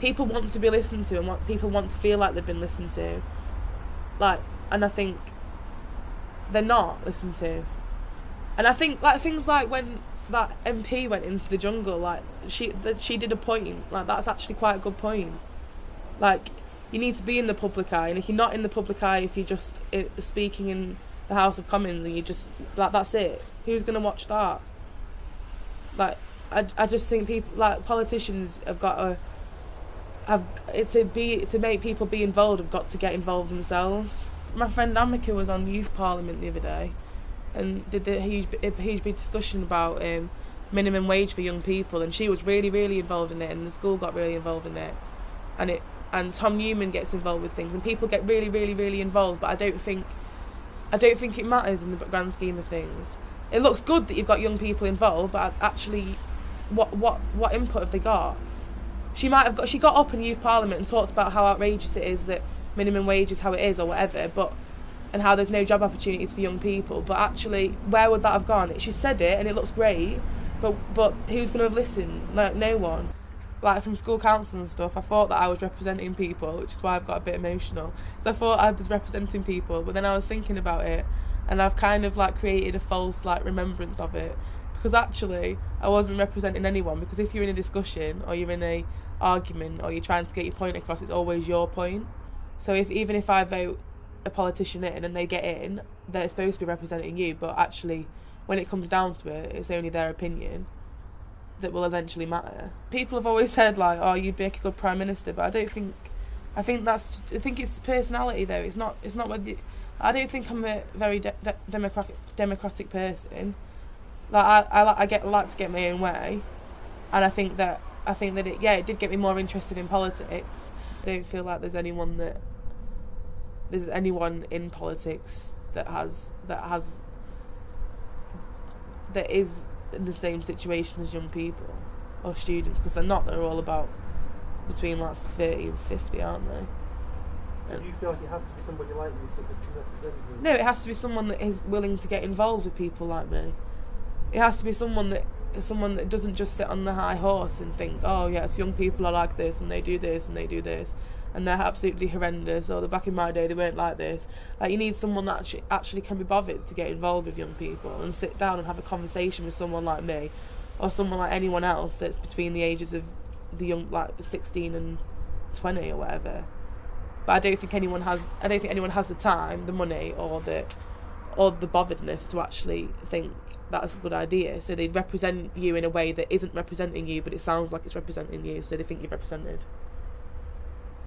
people want to be listened to, and people want to feel like they've been listened to. Like, and I think they're not listened to. And I think like things like when that MP went into the jungle, like she did a point, like that's actually quite a good point. Like, you need to be in the public eye, and if you're not in the public eye, if you're just speaking in the House of Commons and you just like, that's it, who's gonna watch that? Like, I just think people, like politicians, have got to make people be involved, have got to get involved themselves. My friend Amika was on Youth Parliament the other day and did a huge big discussion about minimum wage for young people, and she was really, really involved in it, and the school got really involved in it, and Tom Newman gets involved with things, and people get really, really, really involved, but I don't think it matters in the grand scheme of things. It looks good that you've got young people involved, but actually, what input have they got? She got up in Youth Parliament and talked about how outrageous it is that minimum wage is how it is or whatever, and how there's no job opportunities for young people. But actually, where would that have gone? She said it and it looks great, but who's going to have listened? Like, no one. Like, from school council and stuff, I thought that I was representing people, which is why I've got a bit emotional. Because I thought I was representing people, but then I was thinking about it, and I've kind of like created a false like remembrance of it. Because actually, I wasn't representing anyone, because if you're in a discussion or you're in a argument or you're trying to get your point across, it's always your point. So even if I vote a politician in and they get in, they're supposed to be representing you, but actually when it comes down to it, it's only their opinion that will eventually matter. People have always said like, oh, you'd make a good Prime Minister, but I think it's personality though. It's not whether I don't think I'm a very democratic person. Like I like to get my own way, and I think that it did get me more interested in politics. I don't feel like there's anyone in politics that is in the same situation as young people or students, because they're not. They're all about between like 30 and 50, aren't they? Do you feel like it has to be somebody like you to represent you? No, it has to be someone that is willing to get involved with people like me. It has to be someone that doesn't just sit on the high horse and think, oh yes, young people are like this and they do this and they do this and they're absolutely horrendous, or back in my day they weren't like this. Like, you need someone that actually can be bothered to get involved with young people and sit down and have a conversation with someone like me or someone like anyone else that's between the ages of the young, like 16 and 20 or whatever. But I don't think anyone has the time, the money, or the botheredness to actually think that's a good idea. So they represent you in a way that isn't representing you, but it sounds like it's representing you, so they think you've represented.